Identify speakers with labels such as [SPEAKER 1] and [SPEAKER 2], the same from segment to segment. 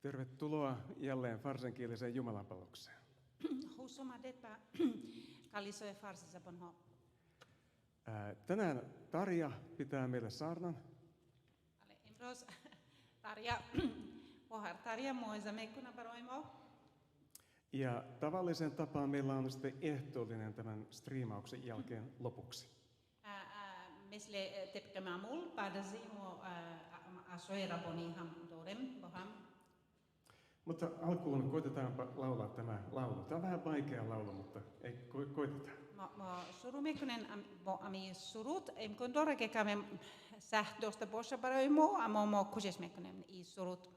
[SPEAKER 1] Tervetuloa jälleen farsinkieliseen jumalanpalvelukseen.
[SPEAKER 2] خوش اومدید به کلیسای فارسی زبان ها.
[SPEAKER 1] Tänään Tarja pitää meille saarnan.
[SPEAKER 2] امروز Tarja موعظه میکنه برای ما.
[SPEAKER 1] Ja tavallisen tapaan meillä on sitten ehtoollinen tämän striimauksen jälkeen lopuksi.
[SPEAKER 2] مثل طبق معمول بعد از این عشای ربانی هم داریم با هم.
[SPEAKER 1] Mutta alkuun koitetaanpa laulaa tämä laulu. Tämä on vähän vaikea laulu, mutta ei koitetaan.
[SPEAKER 2] ما شروع میکنیم با امی سرود امکان داره که کمی سخت داشته باشه برای ما اما ما کوشش میکنیم این سرود.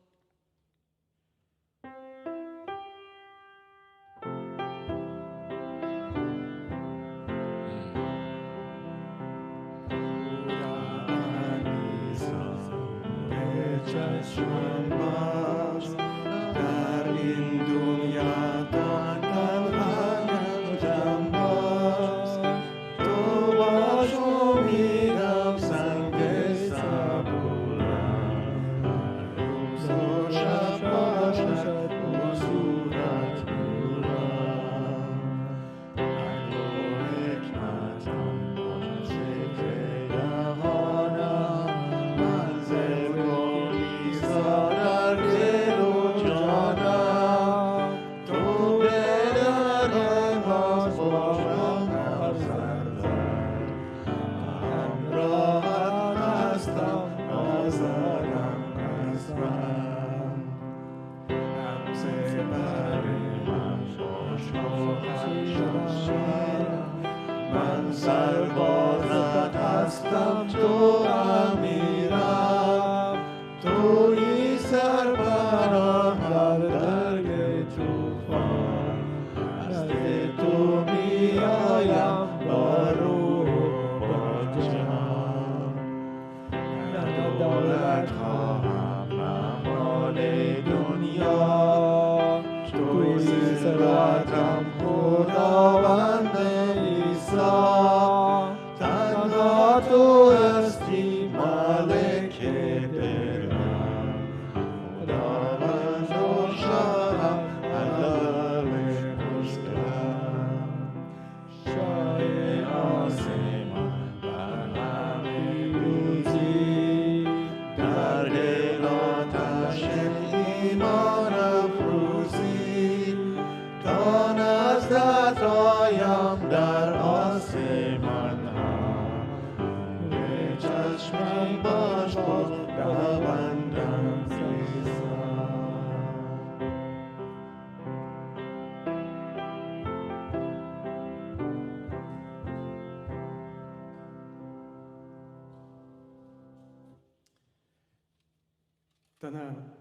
[SPEAKER 1] Tänään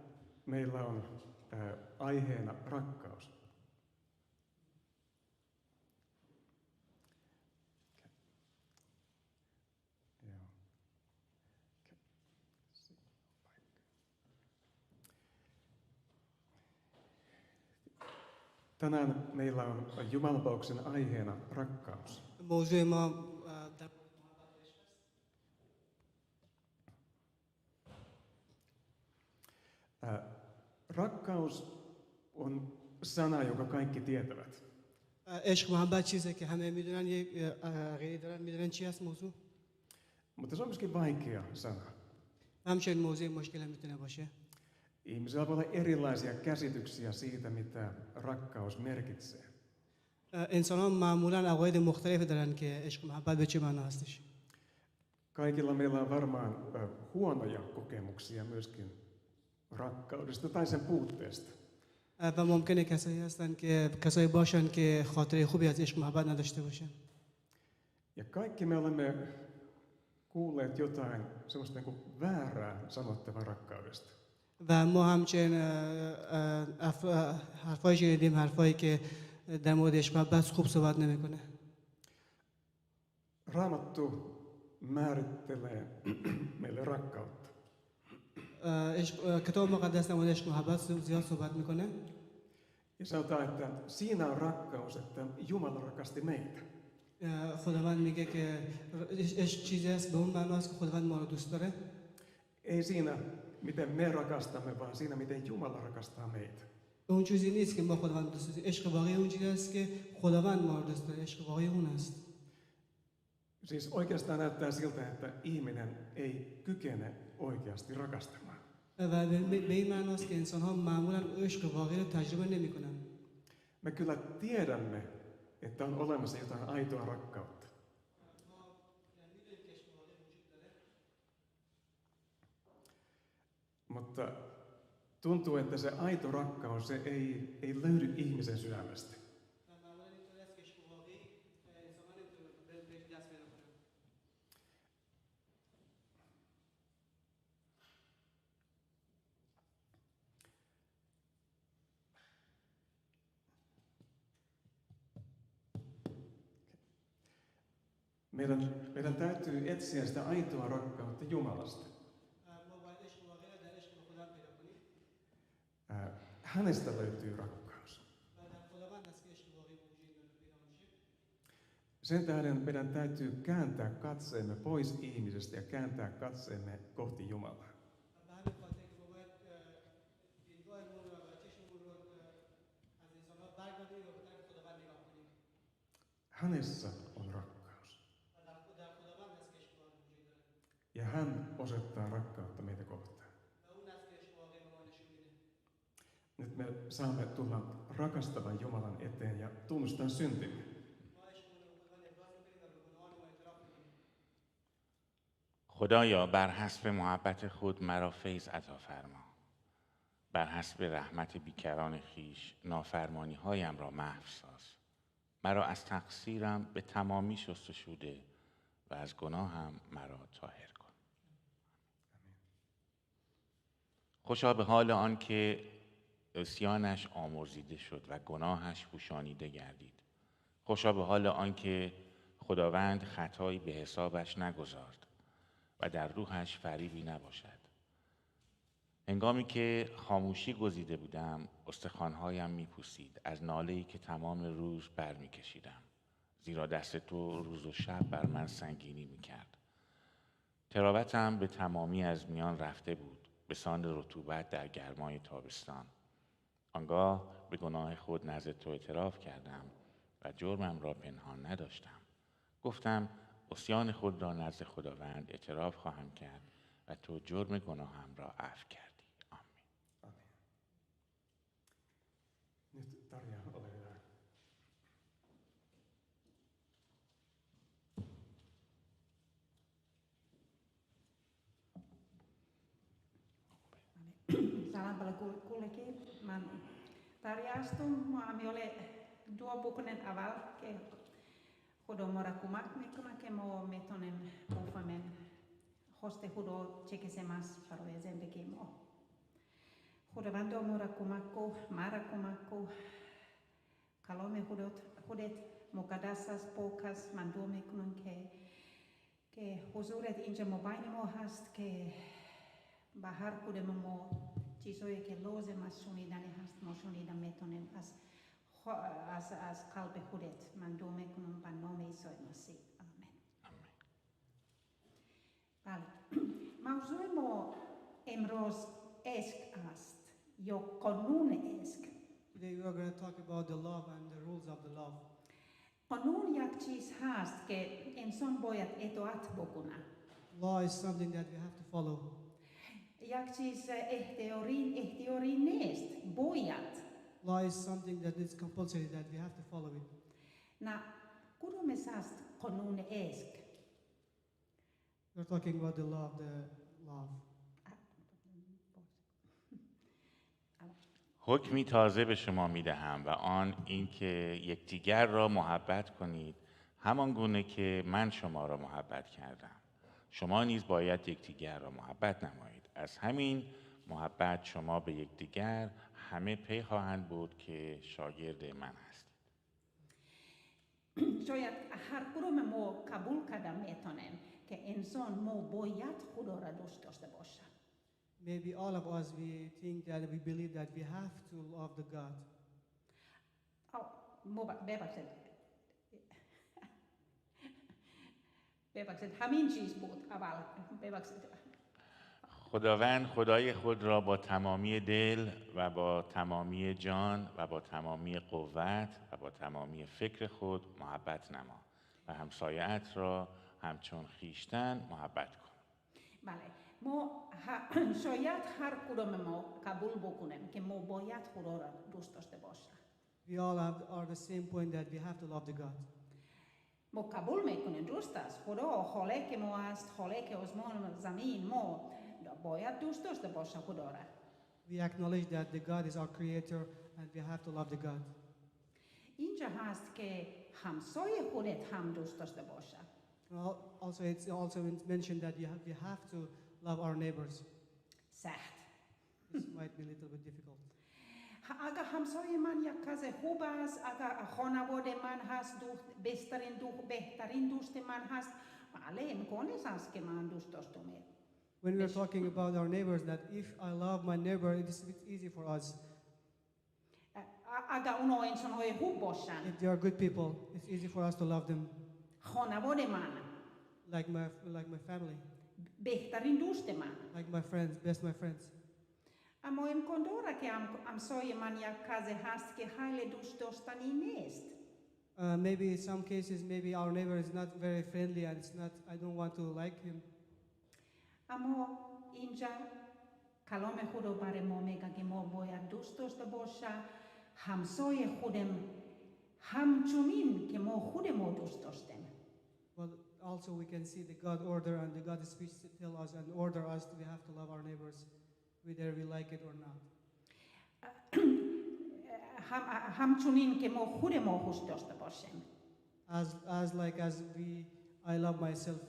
[SPEAKER 1] meillä on aiheena rakkaus. Tänään meillä on jumalanpalveluksen aiheena rakkaus. Rakkaus on sana, jonka kaikki tietävät.
[SPEAKER 3] عشق محبت چیزه که همه میدونن یک عقیده دارن میدونن چی هست موضوع.
[SPEAKER 1] Mutta se on myöskin vaikea sana.
[SPEAKER 3] همچنین موضوع مشکل میتونه باشه.
[SPEAKER 1] Ihmisillä voi olla erilaisia käsityksiä siitä, mitä rakkaus merkitsee.
[SPEAKER 3] انسان‌ها معمولاً عقاید مختلفی دارن که عشق محبت به چه معنا هستش.
[SPEAKER 1] Kaikilla meillä on varmaan huonoja kokemuksia myöskin rakkaudesta tai sen puutteesta.
[SPEAKER 3] و ممکنه کسایی هستن که کسایی باشن که خاطره خوبی از عشق محبت نداشته باشن.
[SPEAKER 1] Ja kaikki me olemme kuulleet jotain sellaista kuin väärää sanottavaa rakkaudesta.
[SPEAKER 3] و ما همچنین حرفایی شنیدیم حرفایی که در مورد عشق محبت خوب صحبت نمیکنه.
[SPEAKER 1] Raamattu määrittelee meille rakkautta.
[SPEAKER 3] کتاب مقدس در مورد عشق محبت زیاد صحبت میکنه.
[SPEAKER 1] Ja sanotaan, että siinä on rakkaus, että Jumala rakasti meitä.
[SPEAKER 3] خداوند میگه که عشق چیزی است به اون معناست که خداوند ما رو دوست داره.
[SPEAKER 1] Ei siinä miten me rakastamme, vaan siinä, miten Jumala rakastaa meitä.
[SPEAKER 3] اون چیزی نیست که ما خداوند دوست داریم. عشق واقعی اون چیزی است که خداوند ما رو دوست داره. عشق واقعی اون است.
[SPEAKER 1] Siis oikeastaan näyttää siltä, että ihminen ei kykene oikeasti rakastamaan.
[SPEAKER 3] و به این معناست که انسان‌ها معمولاً عشق واقعی رو تجربه نمی‌کنن.
[SPEAKER 1] Me kyllä tiedämme, että on olemassa jotain aitoa rakkautta. Mutta tuntuu, että se aito rakkaus se ei löydy ihmisen sydämestä. Meidän täytyy etsiä sitä aitoa rakkautta Jumalasta. Hänestä löytyy rakkaus. Sen tähden meidän täytyy kääntää katseemme pois ihmisestä ja kääntää katseemme kohti Jumalaa. Hänessä on rakkaus. Ja hän osoittaa rakkautta meitä kohtaan. Nyt me saamme tulla rakastavan Jumalan eteen ja tunnustaa syntimme.
[SPEAKER 4] خدایا بر حسب محبت خود مرا فیض عطا فرما. بر حسب رحمت بیکران خویش نافرمانی هایم را محو ساز. مرا از تقصیرم به تمامی شستشوده و از گناهم مرا طاهر کن. خوشا به حال آن که عصیانش آمرزیده شد و گناهش پوشانیده گردید. خوشا به حال آن که خداوند خطایی به حسابش نگذارد و در روحش فریبی نباشد. هنگامی که خاموشی گزیده بودم، استخوان‌هایم می‌پوسید از ناله‌ای که تمام روز برمی‌کشیدم، زیرا دست تو روز و شب بر من سنگینی می‌کرد. تراوتم به تمامی از میان رفته بود، به سان رطوبت در گرمای تابستان. آنگاه به گناه خود نزد تو اعتراف کردم و جرمم را پنهان نداشتم. گفتم عصیان خود را نزد خداوند اعتراف خواهم کرد و تو جرم گناهم را عفو کردی. آمین.
[SPEAKER 1] Nyt Tarja, ole hyvä.
[SPEAKER 2] Salam paljon kullekin. Mä oon Tarja Astun. Mä olen duobukunen aval. Hudomora kumak mikkuna kemo metonen pufamen hoste hudo chekesemas paroezen dekimo. Hudovando mora kumakko, mara kumakko, kalome hudet mukadassas pokas mandume kunun ke huzuret inja mobainimo hast ke bahar kudemo chisoye ke loze mas sunidane hast mo sunida metonen as kalbe hudet mandume kunun panome isoimasi. Amen.
[SPEAKER 4] Amen.
[SPEAKER 2] Vale. Mausuimo emros esk ast. Jo konun esk.
[SPEAKER 3] Today we are going to talk about the law and the rules of the law.
[SPEAKER 2] Konun jakchis haast ke en son bojat etoat bokuna.
[SPEAKER 3] Law is something that we have to follow.
[SPEAKER 2] Jakchis ehteorin neest bojat.
[SPEAKER 3] Law is something that is compulsory that we have to follow it.
[SPEAKER 2] Na kudume saast konun esk.
[SPEAKER 3] We're talking about the law of the law.
[SPEAKER 4] حکمی تازه به شما میدهم و آن اینکه یکدیگر را محبت کنید همان گونه که من شما را محبت کردم. شما نیز باید یکدیگر را محبت نمایید. از همین محبت شما به یکدیگر همه پی خواهند بود که شاگرد من هستید.
[SPEAKER 2] شاید هر کدوم ما قبول کردم میتونیم که انسان ما باید خدا را دوست داشته باشه.
[SPEAKER 3] Maybe all of us, we think that we believe that we have to love the God.
[SPEAKER 2] ببخشید همین چیز بود اول ببخشید
[SPEAKER 4] خداوند خدای خود را با تمامی دل و با تمامی جان و با تمامی قوت و با تمامی فکر خود محبت نما و همسایه‌ات را همچون خیشتن محبت کن.
[SPEAKER 2] بله ما شاید هر کدوم ما قبول بکنیم که ما باید خدا را دوست داشته باشیم.
[SPEAKER 3] We all are the same point that we have to love the God.
[SPEAKER 2] ما قبول میکنیم درست است خدا خالق ما است خالق آسمان و زمین ما باید دوست داشته باشیم خدا را.
[SPEAKER 3] We acknowledge that the God is our creator and we have to love the God.
[SPEAKER 2] اینجا هست که همسایه خودت هم دوست داشته باشه.
[SPEAKER 3] Also, it's also mentioned that we have to love our neighbors.
[SPEAKER 2] سخت.
[SPEAKER 3] This might be a little bit difficult.
[SPEAKER 2] اگر همسایه من یک کس خوب است، اگر خانواده من هست بهترین دوست من هست، بله امکان است که من دوست داشتم.
[SPEAKER 3] When we are talking about our neighbors, that if I love my neighbor, it's easy for us.
[SPEAKER 2] اگر اونا انسان‌های خوب باشن،
[SPEAKER 3] If they are good people, it's easy for us to love them.
[SPEAKER 2] خانواده من،
[SPEAKER 3] Like my family,
[SPEAKER 2] بهترین دوست من.
[SPEAKER 3] like my friends, best my friends.
[SPEAKER 2] اما امکان داره که همسایه من یک کسی هست که خیلی دوست داشتنی نیست.
[SPEAKER 3] Maybe in some cases, maybe our neighbor is not very friendly and I don't want to like him.
[SPEAKER 2] اما اینجا کلام خدا برای ما میگه که ما باید دوست داشته باشه همسایه خودم همچنین که ما خودمون دوست داشتیم.
[SPEAKER 3] Well, also we can see the God order and the God speech to tell us and order us we have to love our neighbors, whether we like it or not.
[SPEAKER 2] همچنین که ما خودمون دوست داشته باشیم.
[SPEAKER 3] As I love myself.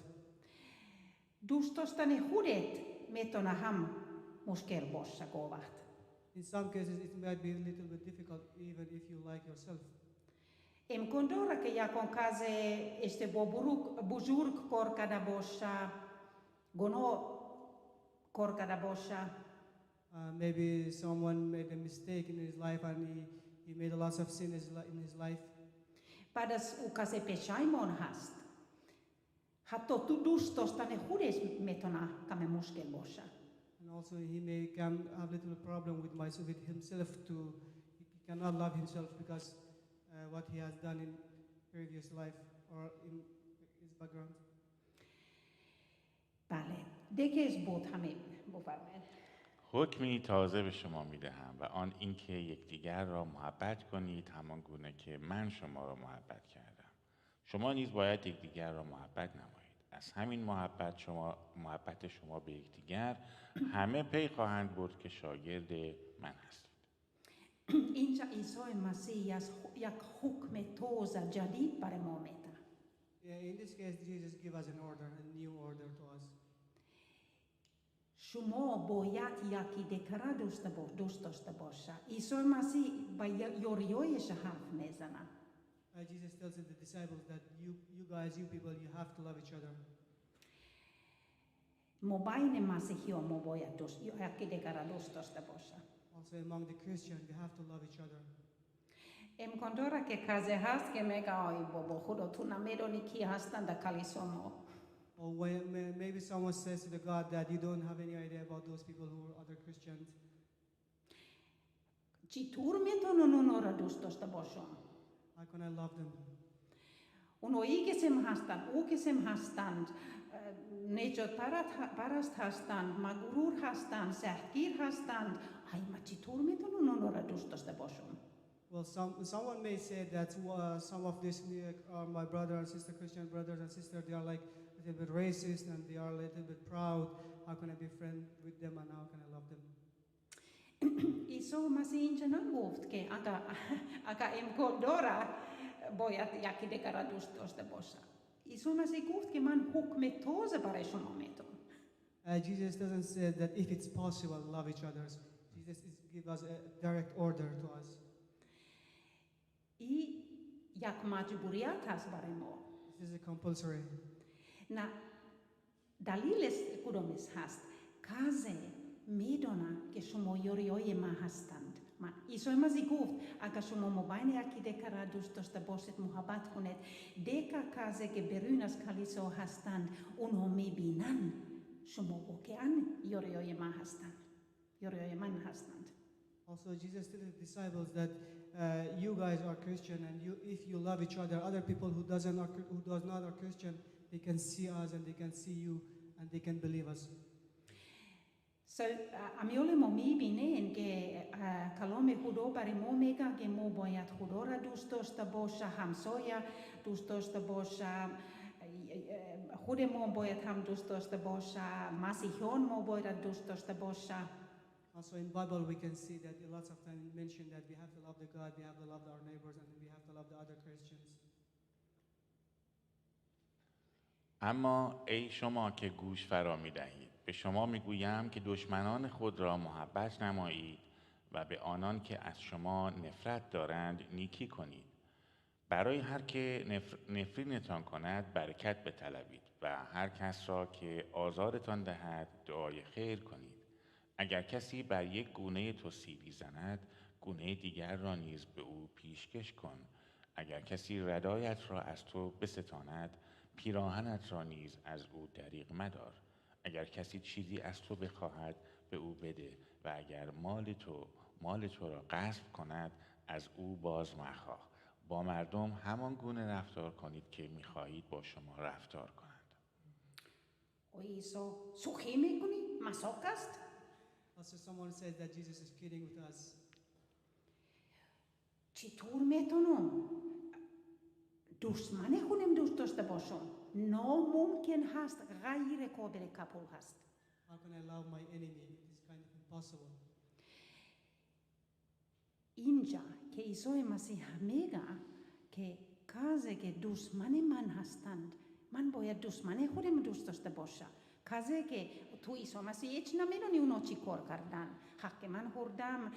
[SPEAKER 2] دوست داشتن خودت میتونه هم مشکل باشه گوهد.
[SPEAKER 3] In some cases it might be a little bit difficult even if you like yourself.
[SPEAKER 2] امکان داره که یکان کسی اشتباه بزرگ کار کرده باشه، گناه کار کرده باشه.
[SPEAKER 3] Maybe someone made a mistake in his life and he made a lot of sin in his life.
[SPEAKER 2] بعد از او کسی پشیمان هست. حتی تو دوست داشتن خودش میتونه کم مشکل باشه.
[SPEAKER 3] And also he may have little problem with himself he cannot love himself because what he has done in previous life or in his background.
[SPEAKER 2] بله، دیگه بود همین بفرمایید.
[SPEAKER 4] حکمی تازه به شما میدهم و آن اینکه یکدیگر را محبت کنید همان گونه که من شما را محبت کردم. شما نیز باید یکدیگر را محبت نمایید. از همین محبت شما به یکدیگر همه پی خواهند برد که شاگرد من هستید.
[SPEAKER 2] اینجا عیسی مسیح یک حکم تازه جدید برای ما میده.
[SPEAKER 3] In this case Jesus give us an order, a new order to us.
[SPEAKER 2] شما باید یکی دیگر دوست داشته باشه. عیسی مسیح با یاریایش حرف میزنه.
[SPEAKER 3] Jesus tells the disciples that you people, you have to love each other.
[SPEAKER 2] ما بین مسیحیان ما باید یکی دیگر دوست داشته باشه.
[SPEAKER 3] Also among the Christians, we have to love each other.
[SPEAKER 2] امکان داره که کسی هست که میگه آی بابا خدا تو نمیدونی کی هستن در کلیسا ما.
[SPEAKER 3] Or maybe someone says to the God that you don't have any idea about those people who are other Christians.
[SPEAKER 2] چطور میتونن اونا را دوست داشته باشن؟
[SPEAKER 3] How can I love them?
[SPEAKER 2] اونا این قسم هستند، او قسم هستند، نجات پرست هستند، مغرور هستند، سختگیر هستند. ای ما چطور میتونن اونا را دوست داشته باشن؟
[SPEAKER 3] Well, someone may say that some of these are my brother and sister, Christian brothers and sisters, they are like a little bit racist and they are a little bit proud. How can I be friend with them and how can I love them?
[SPEAKER 2] عیسی مسیح اینجا نگفت که اگر امکان داره باید یکی دیگر را دوست داشته باشه. عیسی مسیح گفت که من حکم تازه برای شما میدم.
[SPEAKER 3] Jesus doesn't say that if it's possible, love each other. Jesus gives us a direct order to us.
[SPEAKER 2] این یک مجبوریت هست برای ما.
[SPEAKER 3] This is a compulsory.
[SPEAKER 2] نه دلیلش کدومش هست؟ کسی میدونه که شما یاریای من هستند. عیسی مسیح گفت اگر شما مبین یکی دیگر را دوست داشته باشید محبت کنید دیگر کسی که بیرون از کلیسا هستند اونها میبینن sumopokean jorioje mahastan. Jorioje manhastand.
[SPEAKER 3] Also, Jesus told his disciples that you guys are Christian, and if you love each other, other people who does not are Christian, they can see us and they can see you and they can believe us.
[SPEAKER 2] So ami olemo miibineen ke kalome hudopari momega ke moboyat hudora dustosta bosha hamsoja dustosta bosha hude moboyat ham dustosta bosha masihon moboyat dustosta bosha.
[SPEAKER 3] Also in Bible we can see that lots of times mentioned that we have to love the God, we have to love our neighbors, and we have to love the other Christians.
[SPEAKER 4] اما ای شما که گوش فرا می‌دهید، به شما می‌گویم که دشمنان خود را محبت نمایید و به آنان که از شما نفرت دارند نیکی کنید. برای هر که نفرینتان کند برکت بطلبید و هر کس را که آزارتان دهد دعای خیر کنید. اگر کسی بر یک گونه تو سیلی زند، گونه دیگر را نیز به او پیشکش کن. اگر کسی ردایت را از تو بستاند، پیراهنت را نیز از او دریغ مدار. اگر کسی چیزی از تو بخواهد به او بده و اگر مال تو را غصب کند از او باز مخواه. با مردم همان گونه رفتار کنید که می‌خواهید با شما رفتار کنند.
[SPEAKER 2] Oi so suhime kuni masokast.
[SPEAKER 3] Also someone said that Jesus is kidding with us.
[SPEAKER 2] Chitur metonom. دشمن خودم دوست داشته باشم ناممکن هست غیر قابل قبول هست.
[SPEAKER 3] How can I love my enemy? It is kind of impossible.
[SPEAKER 2] اینجا که عیسی مسیح میگه که کسی که دشمن من هستند من باید دشمن خودم دوست داشته باشم. کسی که تو عیسی مسیح هیچ نمیدونی اونا چی کار کردن، حق من خوردم،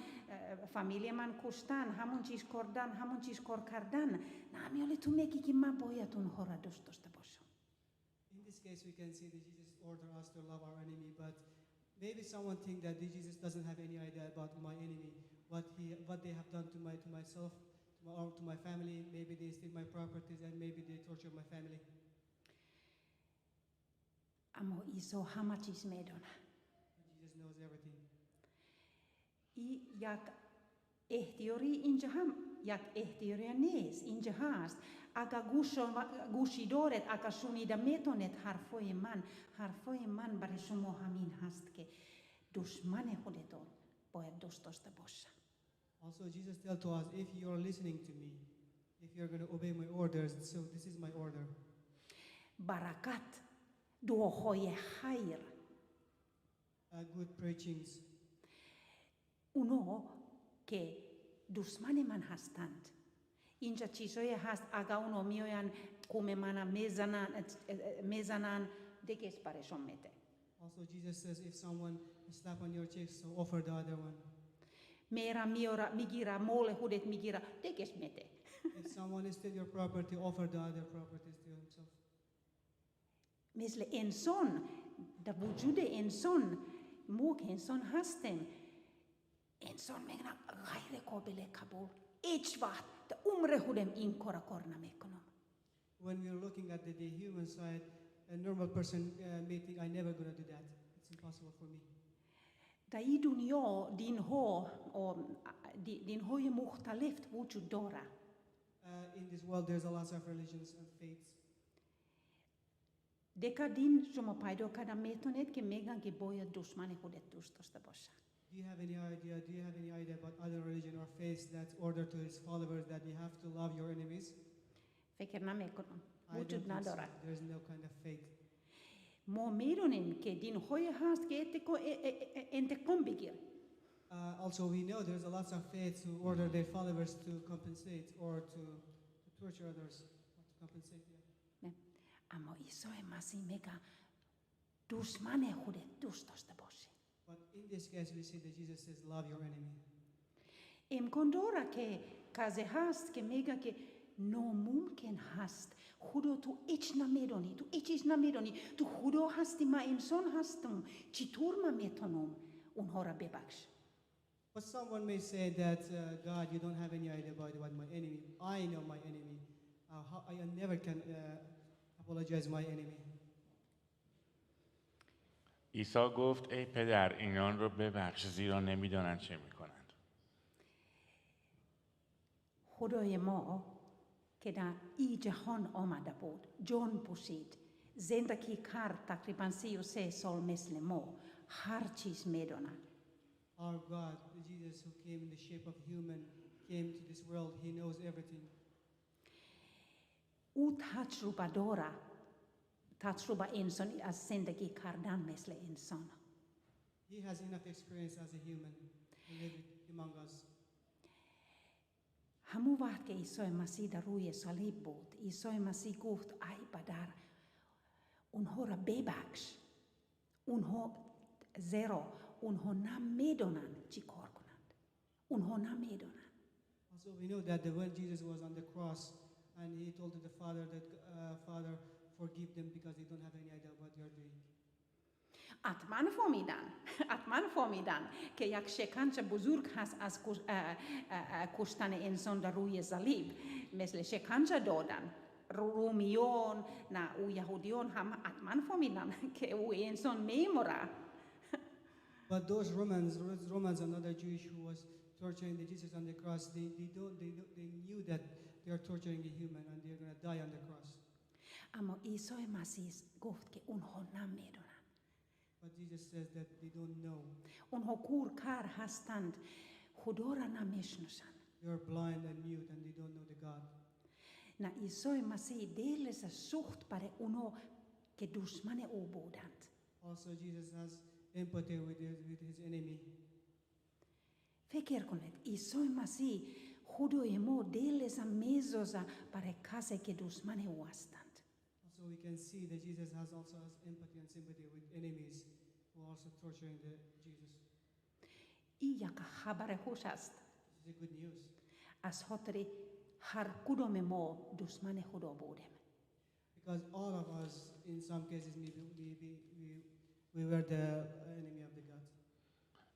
[SPEAKER 2] فامیلی من کشتن، همون چیز کردن، همون چیز کار کردن، نمیالی تو میگی که من باید اونها را دوست داشته باشم.
[SPEAKER 3] In this case we can see that Jesus ordered us to love our enemy, but maybe someone think that Jesus doesn't have any idea about my enemy, what they have done to myself, to my family. Maybe they steal my properties and maybe they torture my family.
[SPEAKER 2] اما عیسی همه چیز میدونه.
[SPEAKER 3] Jesus knows everything.
[SPEAKER 2] یک احتیاری اینجا هم یک احتیاری نیست اینجا هست. اگر گوشی دارد، اگر شنیده میتونید حرفای من برای شما همین هست که دشمن خودتون باید دوست داشته باشه.
[SPEAKER 3] Also Jesus tells to us, if you are listening to me, if you are going to obey my orders, so this is my order.
[SPEAKER 2] برکت، دعاهای خیر،
[SPEAKER 3] good preachings.
[SPEAKER 2] اونو که دشمن من هستند. اینجا چیزایی هست اگر اونو میاین کوم منو میزنن دیگه برایشون میده.
[SPEAKER 3] Also Jesus says if someone slap on your cheek, so offer the other one.
[SPEAKER 2] میگیره مال خودت میگیره دیگه میده.
[SPEAKER 3] If someone steal your property, offer the other properties to himself.
[SPEAKER 2] مثل انسان در وجود انسان انسان هستیم. انسان میگن غیر قابل قبول. هیچ وقت در عمر خودم این کار نمیکنم.
[SPEAKER 3] When we are looking at the human side, a normal person may think I'm never going to do that. It's impossible for me.
[SPEAKER 2] در این دنیا دین‌های مختلف وجود داره.
[SPEAKER 3] In this world there's a lot of religions and faiths.
[SPEAKER 2] دیگه دین شما پیدا کردن میتونید که میگن که باید دشمن خودت دوست داشته باشه.
[SPEAKER 3] Do you have any idea about other religion or faiths that order to its followers that you have to love your enemies?
[SPEAKER 2] فکر نمیکنم.
[SPEAKER 3] I don't
[SPEAKER 2] وجود
[SPEAKER 3] think so.
[SPEAKER 2] نداره.
[SPEAKER 3] There's no kind of faith.
[SPEAKER 2] ما میدونیم که دین‌های هست که انتقام بگیر.
[SPEAKER 3] Also we know there's a lot of faiths who order their followers to compensate or to torture others, or to compensate. Yeah.
[SPEAKER 2] اما عیسی مسیح میگه دشمن خودت دوست داشته باشی.
[SPEAKER 3] But in this case we see that Jesus says love your enemy.
[SPEAKER 2] امکان داره که کسی هست که میگه که ناممکن هست خدا تو هیچ نمیدونی، تو هیچ چیز نمیدونی، تو خدا هستی، من انسان هستم، چطور من میتونم اونها را ببخش؟
[SPEAKER 3] But someone may say that God, you don't have any idea about my enemy. I know my enemy. I never can apologize my enemy.
[SPEAKER 4] عیسی گفت ای پدر اینان رو ببخش زیرا نمیدانند چه میکنند.
[SPEAKER 2] خدای ما که در این جهان آمده بود، جان پوشید، زندگی کرد تقریبا 33 سال مثل ما، هر چیز میدونه.
[SPEAKER 3] Our God, Jesus who came in the shape of human, came to this world. He knows everything.
[SPEAKER 2] او تجربه داره، تجربه انسانی از زندگی کردن مثل انسان.
[SPEAKER 3] He has enough experience as a human to live among us.
[SPEAKER 2] همون وقت که عیسی مسیح در روی صلیب بود، عیسی مسیح گفت ای پدر اونها را ببخش، اونها نمیدونند چی کار کنند، اونها نمیدونند.
[SPEAKER 3] Also, we know that when Jesus was on the cross and he told to the Father that, Father, forgive them because they don't have any idea what they are doing.
[SPEAKER 2] حتما فهمیدن که یک شکنجه بزرگ هست از کشتن انسان در روی صلیب، مثل شکنجه دادن. رومیون نه او یهودیون هم حتما فهمیدن که او انسان میمره.
[SPEAKER 3] But those Romans and other Jewish who was torturing the Jesus on the cross, they knew that they are torturing a human and they are going to die on the cross.
[SPEAKER 2] اما عیسی مسیح گفت که اونها نمیدونن.
[SPEAKER 3] But Jesus says that they don't know.
[SPEAKER 2] اونها کورکر هستند، خدا را نمیشناسند.
[SPEAKER 3] They are blind and mute and they don't know the God.
[SPEAKER 2] نه عیسی مسیح دلش سوخت برای اونها که دشمن او بودند.
[SPEAKER 3] Also Jesus has empathy with his enemy.
[SPEAKER 2] فکر کنید عیسی مسیح خدای ما دلش میسوزه برای کسی که دشمن او هستند.
[SPEAKER 3] So we can see that Jesus has empathy and sympathy with enemies who are also torturing Jesus.
[SPEAKER 2] این یک خبر خوش است.
[SPEAKER 3] This is a good news.
[SPEAKER 2] از خاطر هر کدام ما دشمن خدا بودیم.
[SPEAKER 3] Because all of us, in some cases, we were the enemy of the God.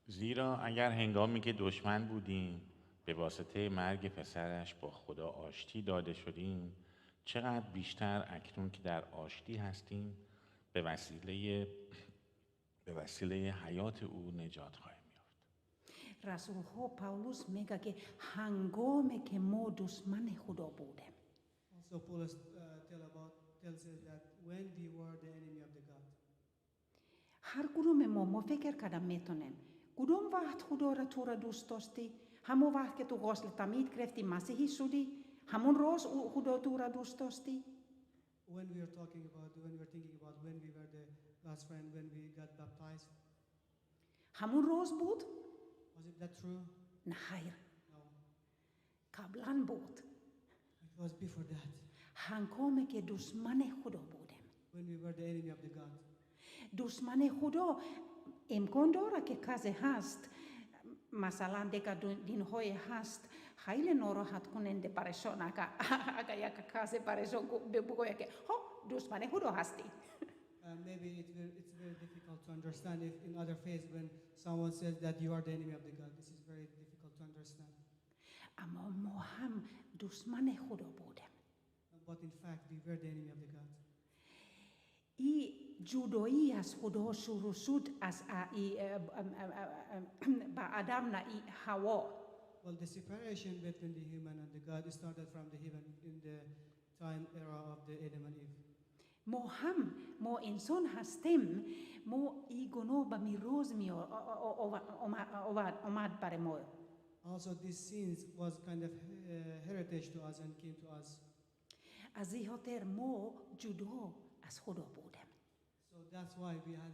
[SPEAKER 4] زیرا اگر هنگامی که دشمن بودیم به واسطه مرگ پسرش با خدا آشتی داده شدیم، چقدر بیشتر اکنون که در آشتی هستیم به وسیله حیات او نجات خواهیم یافت.
[SPEAKER 2] رسول ها پاولوس میگه که هنگامی که ما دشمن خدا بودیم.
[SPEAKER 3] Also, Paul tells us that when we were the enemy of the God.
[SPEAKER 2] هر کدوم ما فکر کردم میتونیم کدوم وقت خدا را تو را دوست داشتی؟ همون وقت که تو غسل تعمید گرفتی مسیحی شدی؟ همون روز خدا تو را دوست داشتی؟
[SPEAKER 3] When we were thinking about when we were the God's friend, when we got baptized.
[SPEAKER 2] همون روز بود؟
[SPEAKER 3] Was it that true?
[SPEAKER 2] نه خیر.
[SPEAKER 3] No.
[SPEAKER 2] قبلا بود.
[SPEAKER 3] It was before that.
[SPEAKER 2] هنگامی که دشمن خدا بودیم.
[SPEAKER 3] When we were the enemy of the God.
[SPEAKER 2] دشمن خدا امکان داره که کسی هست، مثلا دیگه دین‌های هست خیلی ناراحت کننده پریشان اگر یک کسی پریشان بگوید که ها دشمن خدا هستی.
[SPEAKER 3] Maybe it's very difficult to understand if in other faiths when someone says that you are the enemy of the God. This is very difficult to understand.
[SPEAKER 2] اما ما هم دشمن خدا بودیم.
[SPEAKER 3] But in fact we were the enemy of the God.
[SPEAKER 2] این جدایی از خدا شروع شد از با آدم نه حوا.
[SPEAKER 3] Well, the separation between the human and the God started from the heaven in the time era of the Adam and Eve.
[SPEAKER 2] ما انسان هستیم، ما این گناه به میراث اومد برای ما.
[SPEAKER 3] Also, these sins was kind of heritage to us and came to us.
[SPEAKER 2] از این خاطر ما جدا از خدا بودیم.
[SPEAKER 3] So that's why we are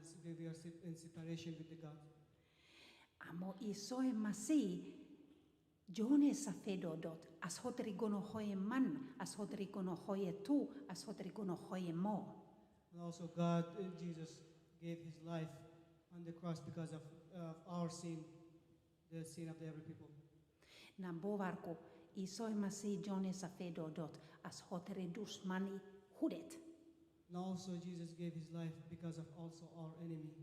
[SPEAKER 3] in separation with the God.
[SPEAKER 2] اما عیسی مسیح جان سفید داد از خاطر گناههای من، از خاطر گناههای تو، از خاطر گناههای ما.
[SPEAKER 3] And also God, Jesus, gave his life on the cross because of our sin, the sin of the every people.
[SPEAKER 2] نه باور کن عیسی مسیح جان سفید داد از خاطر دشمنی خودت.
[SPEAKER 3] And also Jesus gave his life because of also our enemy.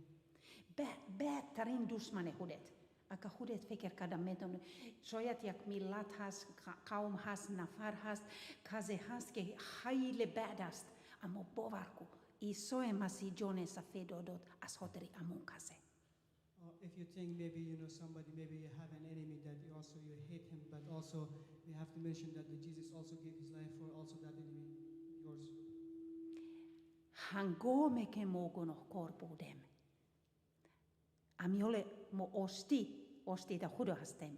[SPEAKER 2] بدترین دشمن خودت. اگه خودت فکر کردم میتونه شاید یک ملت هست، قوم هست، نفر هست، کسی هست که خیلی بد است، اما باور کن isoemasi jonesa fedodot ashoteri amukase.
[SPEAKER 3] If you think maybe somebody, maybe you have an enemy that you hate him, but also we have to mention that Jesus also gave his life for also that enemy, yours.
[SPEAKER 2] Hän goomeke mogono korpuudem. Amiole mo osti da hudohastem.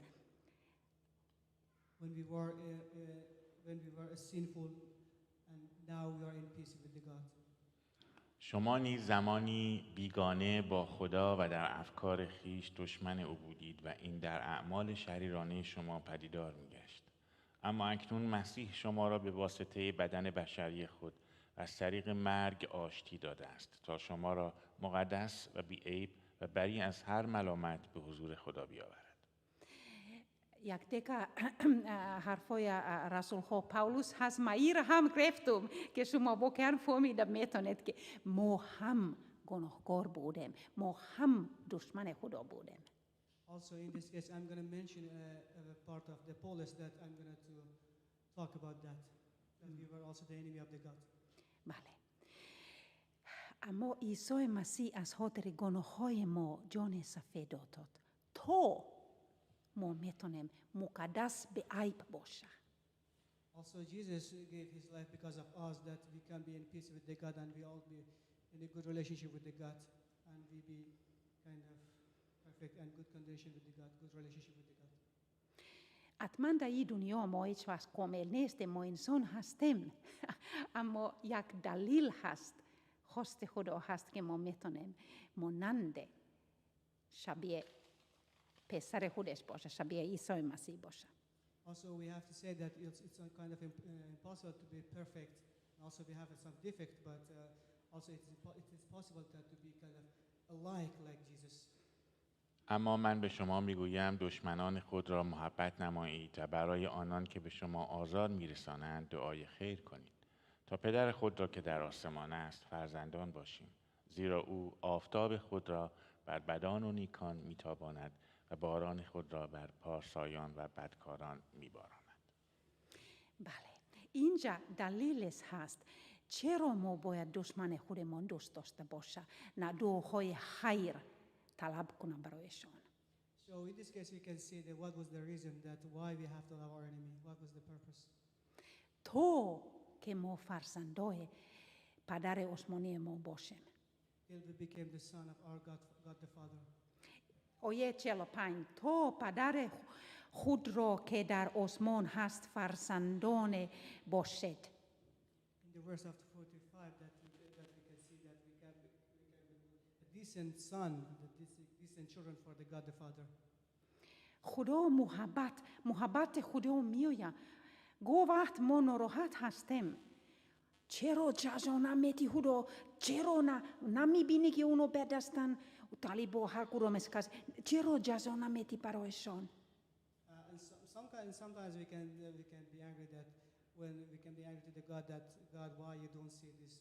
[SPEAKER 3] When we were sinful, and now we are in peace with the God.
[SPEAKER 4] شما نیز زمانی بیگانه با خدا و در افکار خیش دشمن او بودید و این در اعمال شریرانه شما پدیدار می‌گشت. اما اکنون مسیح شما را به واسطه بدن بشری خود از طریق مرگ آشتی داده است تا شما را مقدس و بی‌عیب و بری از هر ملامت به حضور خدا بیاورد.
[SPEAKER 2] Jak teka harfoja rasulho Paulus has mair ham kreftum ke suma bokan formida metonet ke moham gonoh korbudem moham dushmane hudobudem.
[SPEAKER 3] Also in this case I'm going to mention a part of the Paulus that I'm going to talk about that we were also the enemy of the God.
[SPEAKER 2] Vale. Amo isoe masi as hoteri gonohoye mo jonesa fedotot. To mo metonem mukadas beaip bosha.
[SPEAKER 3] Also Jesus gave his life because of us that we can be in peace with the God and we all be in a good relationship with the God and we be kind of perfect and good condition with the God, good relationship with the God.
[SPEAKER 2] Att man da idun jo mo ichvas komel neste mo in son hastem. Amo jak dalil hast hoste hodo hast ke mo metonem mo nande shabie pesare hudes bosha shabie isoi masi bosha.
[SPEAKER 3] Also we have to say that it's kind of impossible to be perfect. Also we have some defect, but also it is possible that to be kind of alike like Jesus.
[SPEAKER 4] اما من به شما میگویم دشمنان خود را محبت نمایید و برای آنان که به شما آزار میرسانند دعای خیر کنید تا پدر خود را که در آسمان است فرزندان باشیم زیرا او آفتاب خود را بر بدان و نیکان میتاباند و باران خود را بر پارسایان و بدکاران میباراند.
[SPEAKER 2] Bale. Inja daliles hast چرا ما باید دشمن خودمان دوست داشته باشه نه دعاهای خیر طلب کنم برایشان.
[SPEAKER 3] So in this case we can see that what was the reason that why we have to love our enemy. What was the purpose?
[SPEAKER 2] تو که ما فرزندای پدر عثمانی ما باشیم.
[SPEAKER 3] Till we became the son of our God the Father.
[SPEAKER 2] اویه 45 تو پدر خود را که در آسمان هست فرزندان باشد.
[SPEAKER 3] In the verse of 45 that we can see that we can be a decent son, decent children for the God the Father.
[SPEAKER 2] خدا محبت خدا میویا. گو وقت ما ناراحت هستیم. چرا جزا نمیتی خدا؟ چرا نمیبینی که اونو بدستن؟ طالبو هر کدوم اسکاس چرا جزا نمیتی برایشان؟
[SPEAKER 3] And sometimes we can be angry that when we can be angry to the God that God why you don't see this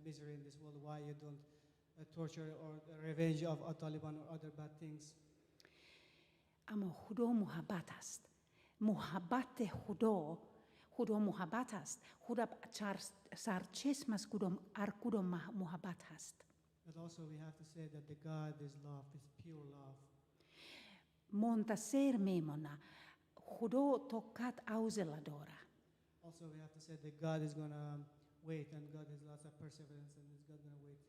[SPEAKER 3] misery in this world, why you don't torture or revenge of Taliban or other bad things.
[SPEAKER 2] اما خدا محبت است. محبت خدا محبت است. خدا سرچشم از کدام محبت هست.
[SPEAKER 3] But also we have to say that the God is love, is pure love.
[SPEAKER 2] منتصر میمونه. خدا طاقت عوض داره.
[SPEAKER 3] Also we have to say that God is going to wait and God has lots of perseverance and is God going to wait.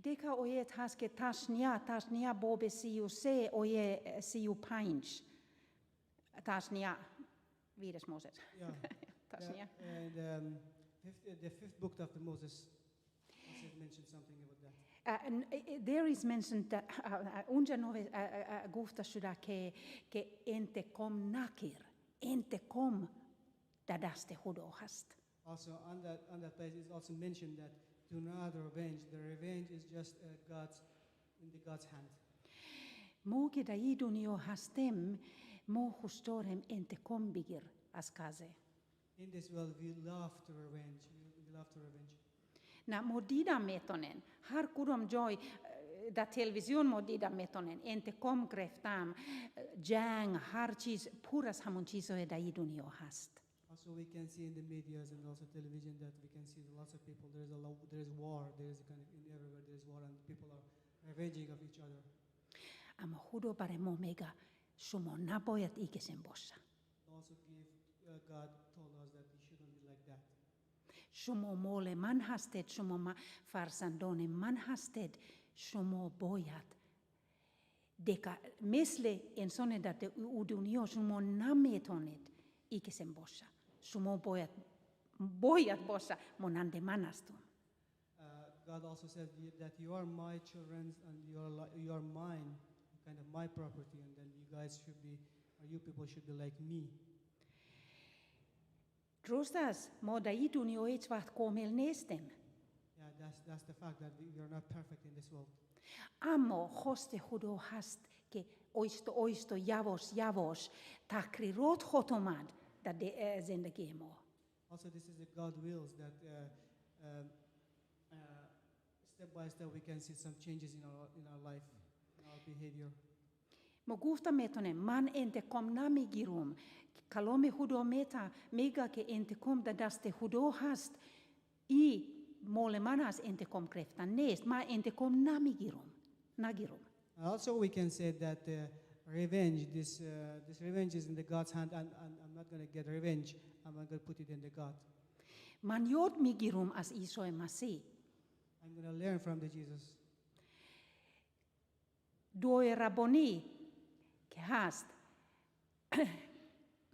[SPEAKER 2] دیگه آیت هست که تشنیه باب 33 آیه 35 تشنیه ویرش موسیقی تشنیه
[SPEAKER 3] And the fifth book of the Moses also mentioned something about that.
[SPEAKER 2] There is mentioned that اونجا گفته شده که انتقام نگیر انتقام در دست خدا هست.
[SPEAKER 3] Also on that place is also mentioned that do not revenge. The revenge is just in God's hand.
[SPEAKER 2] ما که در این دنیا هستیم ما خوش داریم انتقام بگیر از کسی.
[SPEAKER 3] In this world we love to revenge. We love to revenge.
[SPEAKER 2] نه ما دیدم میتونن هر کدوم جای در تلویزیون ما دیدم میتونن انتقام گرفتم جنگ هر چیز پر از همون چیزهای در این دنیا هست.
[SPEAKER 3] Also, we can see in the medias and also television that we can see lots of people. There is war. There is a kind of in everywhere there is war, and people are revenging of each other.
[SPEAKER 2] Amo hudo pare mo mega sumo napojat ikisen bossa.
[SPEAKER 3] Also, God told us that we shouldn't be like that.
[SPEAKER 2] Sumo mole manhasted, sumo farsandone manhasted, sumo bojat. Deka mesle en sonne dat de udunio sumo nametonet ikisen bossa. Sumo bojat bossa monande manastum.
[SPEAKER 3] God also said that you are my children and you are mine, kind of my property, and then you guys should be, or you people should be like me.
[SPEAKER 2] Trustas moda idunio etsvaht komel nestem.
[SPEAKER 3] Yeah, that's the fact that we are not perfect in this world.
[SPEAKER 2] Amo hoste hudo hast ke oisto javos takri rot hotomad da de zendagemo.
[SPEAKER 3] Also, this is the God wills that step by step we can see some changes in our life, in our behavior.
[SPEAKER 2] Mo gufta metone man ente kom namigirum kalome hudo meta mega ke ente kom da daste hudo hast I mole manas ente kom krefta nest ma ente kom nagirum.
[SPEAKER 3] Also, we can say that revenge, this revenge is in the God's hand, and I'm not going to get revenge. I'm going to put it in the God.
[SPEAKER 2] Man jod migirum as isoe masi.
[SPEAKER 3] I'm going to learn from the Jesus.
[SPEAKER 2] Doi raboni ke hast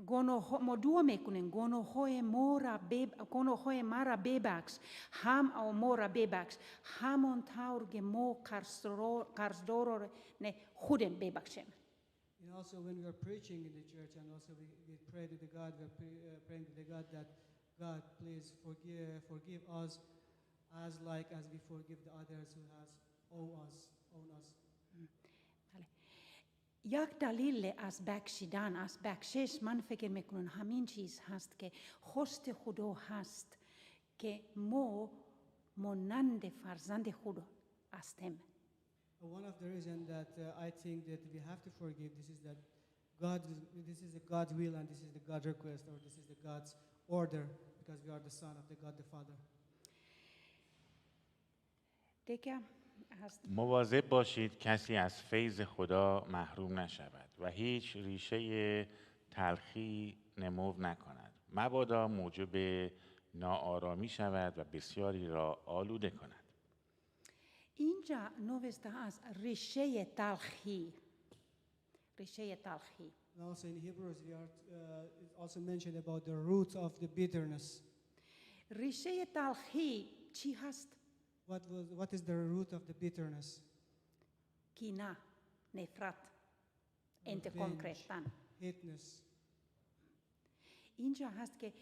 [SPEAKER 2] gono mo duome kunen gono hoe mara bebax ham au mora bebax hamon taurge mo karsdoror ne huden bebaxem.
[SPEAKER 3] And also when we are preaching in the church, and also we pray to the God, we're praying to the God that God please forgive us as we forgive the others who has own us.
[SPEAKER 2] Jak dalille as bakshidan as bakshesh man feker mekunun haminchis hast ke hoste hudo hast ke mo monande farzande hudo astem.
[SPEAKER 3] One of the reasons that I think that we have to forgive, this is the God's will, and this is the God's request, or this is the God's order, because we are the son of the God the Father.
[SPEAKER 4] مواظب باشید کسی از فیض خدا محروم نشود و هیچ ریشه تلخی نمو نکند مبادا موجب ناآرامی شود و بسیاری را آلوده کند.
[SPEAKER 2] اینجا نوشته است ریشه تلخی.
[SPEAKER 3] And also in Hebrews, it's also mentioned about the root of the bitterness.
[SPEAKER 2] ریشه تلخی چی هست؟
[SPEAKER 3] What is the root of the bitterness?
[SPEAKER 2] کینه، نفرت، انتقام گرفتن.
[SPEAKER 3] Hateness.
[SPEAKER 2] اینجا هست که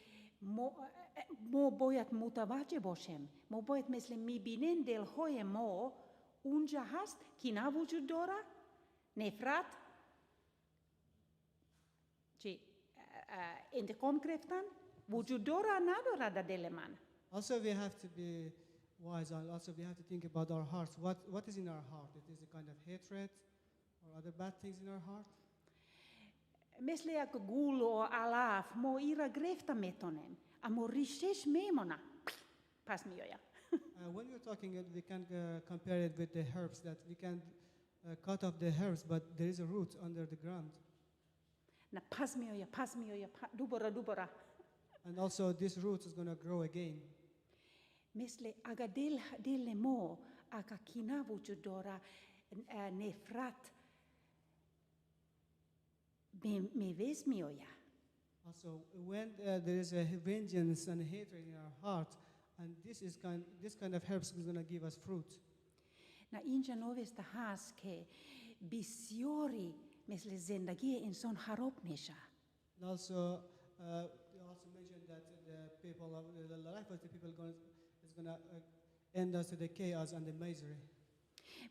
[SPEAKER 2] ما باید متوجه باشیم. ما باید مثل میبینن دلهای ما اونجا هست کینه وجود داره، نفرت، انتقام گرفتن وجود داره نداره در دل من.
[SPEAKER 3] Also we have to be wise, and also we have to think about our hearts. What is in our heart? It is a kind of hatred or other bad things in our heart.
[SPEAKER 2] مثل یک گول و علف ما ایرا گرفته میتونیم اما ریشش میمونه پس میآید.
[SPEAKER 3] When we're talking, we can compare it with the herbs, that we can cut off the herbs, but there is a root under the ground.
[SPEAKER 2] نه پس میآید دوباره.
[SPEAKER 3] And also this root is going to grow again.
[SPEAKER 2] مثل اگر دل ما اگر کینه وجود داره نفرت میوز میآید.
[SPEAKER 3] Also, when there is a vengeance and hatred in our heart, and this kind of herbs is going to give us fruit.
[SPEAKER 2] نه اینجا نوشته هست که بسیاری مثل زندگی انسان خراب میشه.
[SPEAKER 3] And also, you also mentioned that the life of the people is going to end us to the chaos and the misery.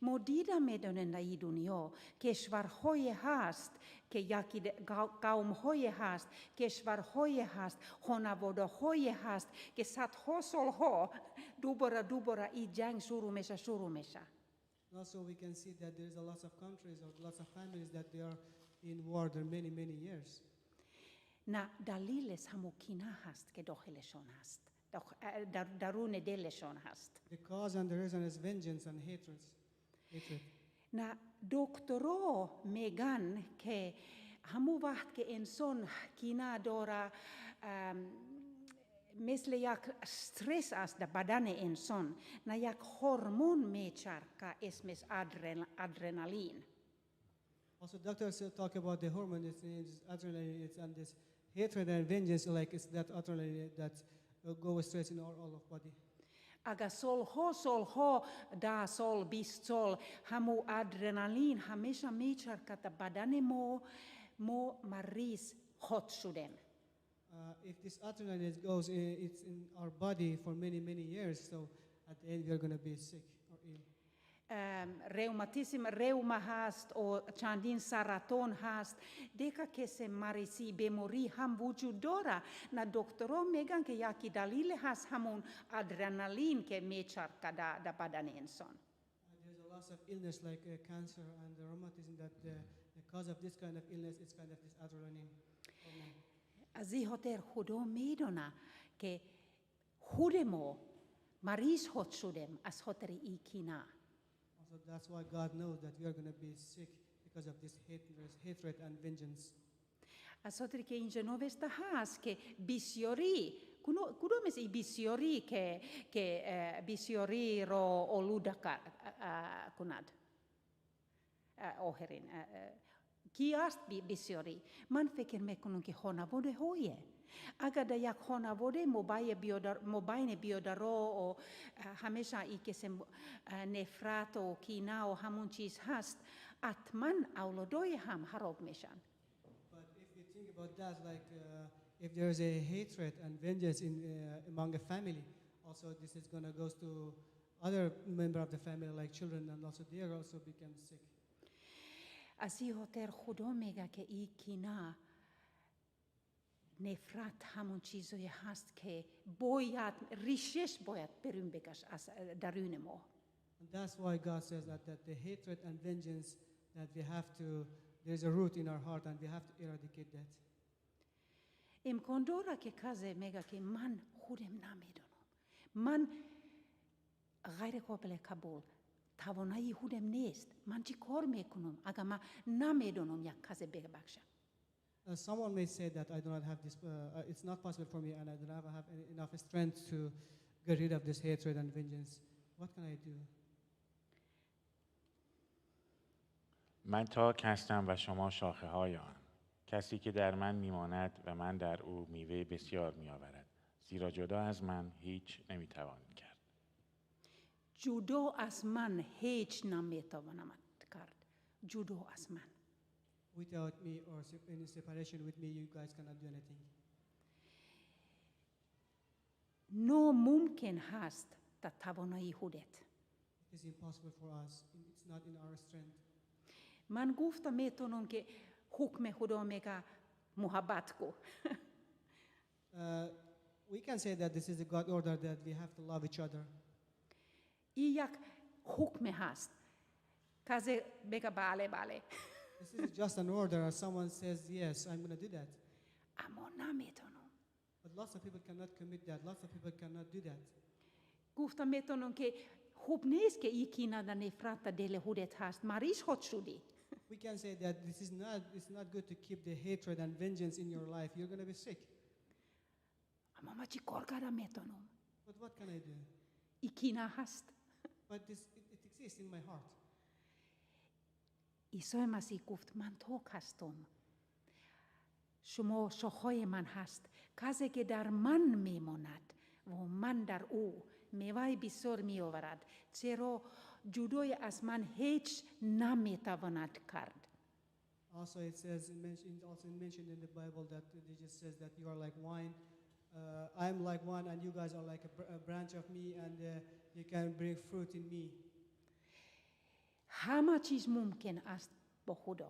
[SPEAKER 2] ما دیده میدونن در این دنیا کشورهای هست که یکی قومهای هست، کشورهای هست، خانواده‌های هست که صدها سالها دوباره این جنگ شروع میشه.
[SPEAKER 3] Also, we can see that there is a lot of countries or lots of families that they are in war there many years.
[SPEAKER 2] Na daliles hamu kinahast ke doheleshon hast. Darune deleshon hast.
[SPEAKER 3] The cause and the reason is vengeance and hatred.
[SPEAKER 2] Na doktoro megan ke hamu vaht ke en son kina dora mesle jak stres as da badane en son. Na jak hormon mecharka esmes adrenalin.
[SPEAKER 3] Also, doctors talk about the hormone, it's adrenaline, and this hatred and vengeance, like it's that adrenaline that go straight in all of body.
[SPEAKER 2] Aga solho, da sol, bis sol, hamu adrenalin, hamesha mechar kata badane mo maris hot sudem.
[SPEAKER 3] If this adrenaline goes, it's in our body for many years, so at the end we are going to be sick or ill.
[SPEAKER 2] Reumatism, reuma hast o chandin saraton hast, deka ke se marisi bemori ham vujudora, na doktoro megan ke yaki dalile has hamun adrenalin ke mechar kada da badanenson.
[SPEAKER 3] There's a lot of illness like cancer and rheumatism that the cause of this kind of illness is kind of this adrenaline.
[SPEAKER 2] Azi hoter hudo medona ke hudemo maris hot sudem as hoteri ikina.
[SPEAKER 3] So that's why God knows that we are going to be sick because of this hatred and vengeance.
[SPEAKER 2] Asotri che in Genovesta has che bisiori, kudo mes I bisiori che bisiori ro oludaka kunad oherin. Ki ast bisiori, man feken me kunun ki hona vode hoye. Agada jak hona vode mobaine biodaro o hamesha ikesem nefrat o kina o hamunchis hast atman aulodoye ham harog meshan.
[SPEAKER 3] But if you think about that, like if there is a hatred and vengeance in among a family, also this is going to go to other member of the family, like children, and also they also become sick.
[SPEAKER 2] Asi hoter chudomega ke ikina nefrat hamun chizoje hast ke boyat rishes boyat perumbegas as darunemo.
[SPEAKER 3] And that's why God says that the hatred and vengeance that we have to, there's a root in our heart and we have to eradicate that.
[SPEAKER 2] Im kondora ke kaze mega ke man hudem namedono. Man gaire kopele kabul tavonai hudem nest man chikorme kunum agama namedonom yak kaze begabaksha.
[SPEAKER 3] Someone may say that I do not have this, it's not possible for me and I do not have enough strength to get rid of this hatred and vengeance. What can I do?
[SPEAKER 4] من تاک هستم و شما شاخه های آن. کسی که در من میماند و من در او میوه بسیار میآورد. زیرا جدا از من هیچ نمیتوانید کرد.
[SPEAKER 2] جدا از من هیچ نمیتوانم کرد. جدا از من.
[SPEAKER 3] Without me or in separation with me, you guys cannot do anything.
[SPEAKER 2] No mumkin hast ta tavonai hudet.
[SPEAKER 3] It is impossible for us. It's not in our strength.
[SPEAKER 2] Man gufta metonon ke hukme hudomega muhabbatko.
[SPEAKER 3] We can say that this is a God order that we have to love each other.
[SPEAKER 2] Iyak hukme hast. Kaze bega bale.
[SPEAKER 3] This is just an order, or someone says, yes, I'm going to do that.
[SPEAKER 2] Amona metonon.
[SPEAKER 3] But lots of people cannot commit that. Lots of people cannot do that.
[SPEAKER 2] Gufta metonon ke hupnes ke ikina da nefrata dele hudet hast maris hotshudi.
[SPEAKER 3] We can say that it's not good to keep the hatred and vengeance in your life. You're going to be sick.
[SPEAKER 2] Amama chikorgara metonon.
[SPEAKER 3] But what can I do?
[SPEAKER 2] Ikina hast.
[SPEAKER 3] But it exists in my heart.
[SPEAKER 2] Isoimasi guft man tok hastom. Shumo shohoye man hast. Kaze ke dar man memonad. Wo man dar u. Mevai bisor miovarad. Cero judoye as man hech nametavanad kard.
[SPEAKER 3] Also it says, mentioned in the Bible that Jesus says that you are like wine. I'm like one and you guys are like a branch of me and you can bring fruit in me.
[SPEAKER 2] How much is mumkin ast bohudo?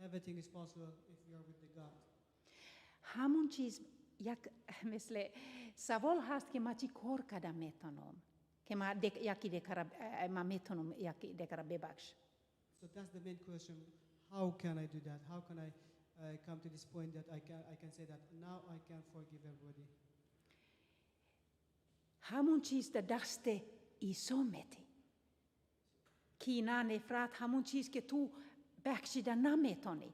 [SPEAKER 3] Everything is possible if you are with the God.
[SPEAKER 2] How much is jak mesle savol hast ke machi korka da metonom. Ke ma yaki dekara ma metonom yaki dekara bebaksh.
[SPEAKER 3] So that's the main question. How can I do that? How can I I come to this point that I can say that now I can forgive everybody.
[SPEAKER 2] همون چیز در دست عیسی کینه نفرت همون چیز که تو بخشیدن نمیتونی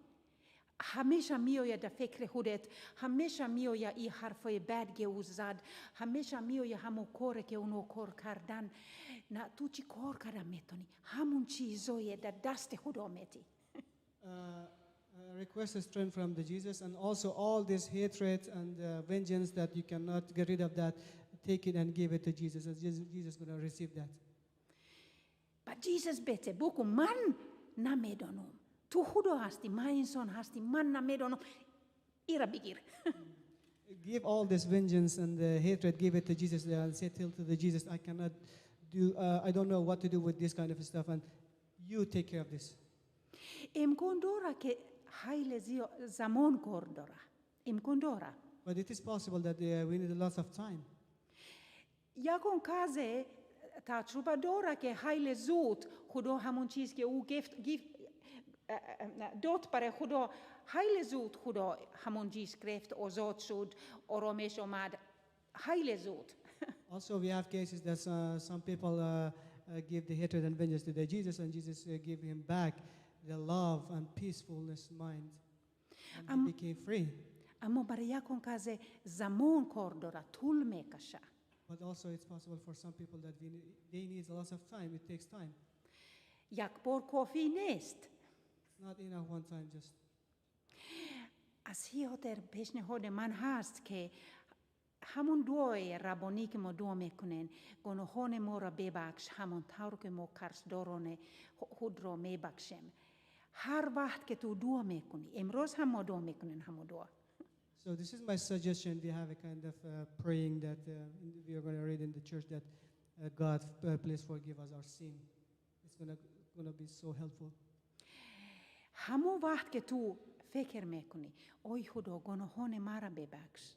[SPEAKER 2] همیشه میآید در فکر خودت همیشه میآید این حرفای بد که او زد همیشه میآید همون کاری که اونو کار کردن نه تو چی کار کردن میتونی همون چیزای در دست خدا میتی
[SPEAKER 3] Request a strength from the Jesus, and also all this hatred and vengeance that you cannot get rid of that, take it and give it to Jesus, and Jesus going to receive that.
[SPEAKER 2] But Jesus bete بگو من نمیدانم تو خدا هستی من انسان هستی من نمیدانم ایرا بگیر
[SPEAKER 3] Give all this vengeance and hatred, give it to Jesus, and say to the Jesus, I cannot do, I don't know what to do with this kind of stuff, and you take care of this.
[SPEAKER 2] امکان داره که خیلی زمان کار داره امکان داره
[SPEAKER 3] But it is possible that we need a lot of time.
[SPEAKER 2] یکون کازه تجربه داره که خیلی زود خدا همون چیز که او داد برای خدا خیلی زود خدا همون چیز گرفت آزاد شد آرامش آمد خیلی زود
[SPEAKER 3] Also, we have cases that some people give the hatred and vengeance to the Jesus, and Jesus gave him back the love and peacefulness mind, and he became free.
[SPEAKER 2] اما برای یکون کازه زمان کار داره طول میکشه
[SPEAKER 3] But also, it's possible for some people that they need a lot of time. It takes time.
[SPEAKER 2] یک بار کافی نیست
[SPEAKER 3] It's not enough one time just.
[SPEAKER 2] از خاطر پیشنهاد من هست که همون دعای ربانی که ما دعا میکنین گناهان ما را ببخش همون طور که ما قرضداران خود را میبخشیم هر وقت که تو دعا میکنی امروز هم ما دعا میکنین همون دعا
[SPEAKER 3] So this is my suggestion. We have a kind of praying that we are going to read in the church that God, please forgive us our sin. It's going to be so helpful.
[SPEAKER 2] همون وقت که تو فکر میکنی ای خدا گناهان مرا ببخش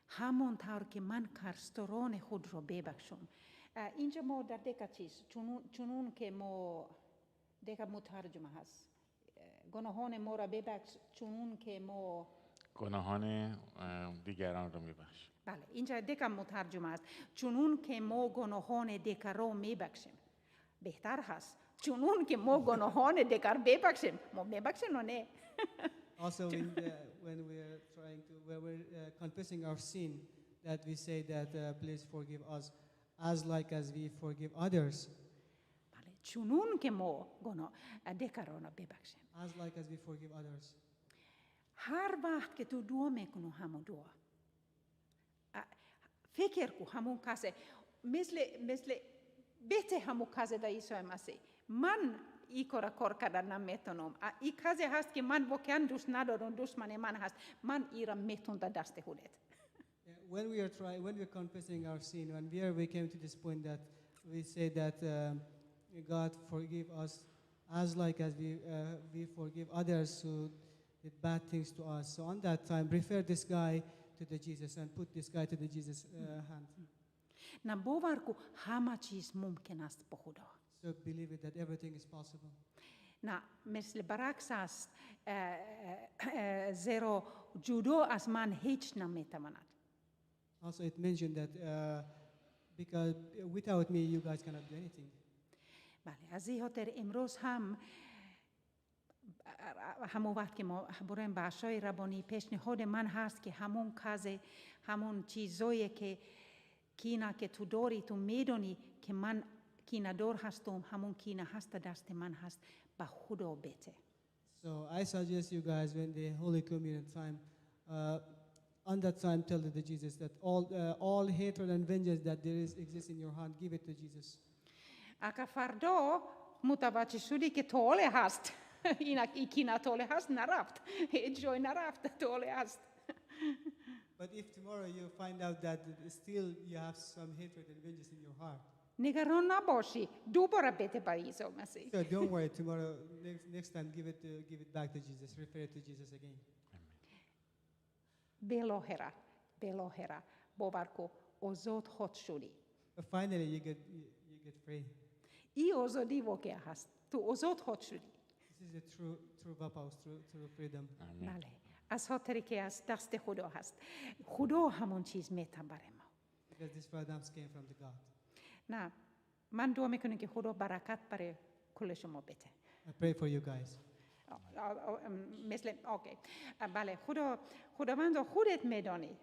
[SPEAKER 2] همون طور که من قرضداران خود را ببخشم اینجا ما در دیگه چیز چونون که ما دیگه مترجمه هست گناهان ما را ببخش چونون که ما
[SPEAKER 4] گناهان دیگران رو میبخش.
[SPEAKER 2] بله اینجا دیگه مترجمه است چونون که ما گناهان دیگر را میبخشیم بهتر هست چونون که ما گناهان دیگر ببخشیم ما میبخشیم و نه
[SPEAKER 3] Also, when we're confessing our sin, that we say that please forgive us, as like as we forgive others.
[SPEAKER 2] بله چونون که ما گناه دیگر را ببخشیم
[SPEAKER 3] As like as we forgive others.
[SPEAKER 2] هر وقت که تو دعا میکنو همون دعا فکر کو همون کسی مثل بهته همون کسی در عیسی مسیح من این کار کردن نمیتونم این کسی هست که من واقعا دوست ندارم دشمن من هست من این را میتونم در دست خودت
[SPEAKER 3] When we're confessing our sin, when we came to this point that we say that God forgive us as like as we forgive others who did bad things to us. So on that time, refer this guy to the Jesus and put this guy to the Jesus hand.
[SPEAKER 2] نه باور کو همه چیز ممکن است با خدا
[SPEAKER 3] So believe it that everything is possible.
[SPEAKER 2] نه مثل برعکس است زیرا جدا از من هیچ نمیتواند
[SPEAKER 3] Also, it mentioned that because without me, you guys cannot do anything.
[SPEAKER 2] بله از این خاطر امروز هم همون وقت که ما بریم بخشای ربانی پیشنهاد من هست که همون کازه همون چیزایی که کینه که تو داری تو میدونی که من کینه دار هستم همون کینه هست دست من هست به خدا بده
[SPEAKER 3] So I suggest you guys when the Holy Communion time, on that time, tell the Jesus that all hatred and vengeance that exists in your heart, give it to Jesus.
[SPEAKER 2] اگه فردا متوجه شدی که طاله هست این کینه طاله هست نرفت هیچ جای نرفت طاله هست
[SPEAKER 3] But if tomorrow you find out that still you have some hatred and vengeance in your heart,
[SPEAKER 2] نگران نباشی دوباره بده بر عیسی مسیح
[SPEAKER 3] so don't worry. Tomorrow, next time, give it back to Jesus. Refer it to Jesus again.
[SPEAKER 2] بالاخره باور کو آزاد خود شدی
[SPEAKER 3] But finally, you get free.
[SPEAKER 2] این آزادی واقعا هست تو آزاد خود شدی
[SPEAKER 3] This is the true vapaus, true freedom.
[SPEAKER 2] بله. از خاطری که از دست خدا هست. خدا همون چیز میتن برای ما.
[SPEAKER 3] Because these freedoms came from the God.
[SPEAKER 2] نه. من دعا میکنم که خدا برکت برای کل شما بده.
[SPEAKER 3] I pray for you guys.
[SPEAKER 2] مثل اوکی. بله. خداوند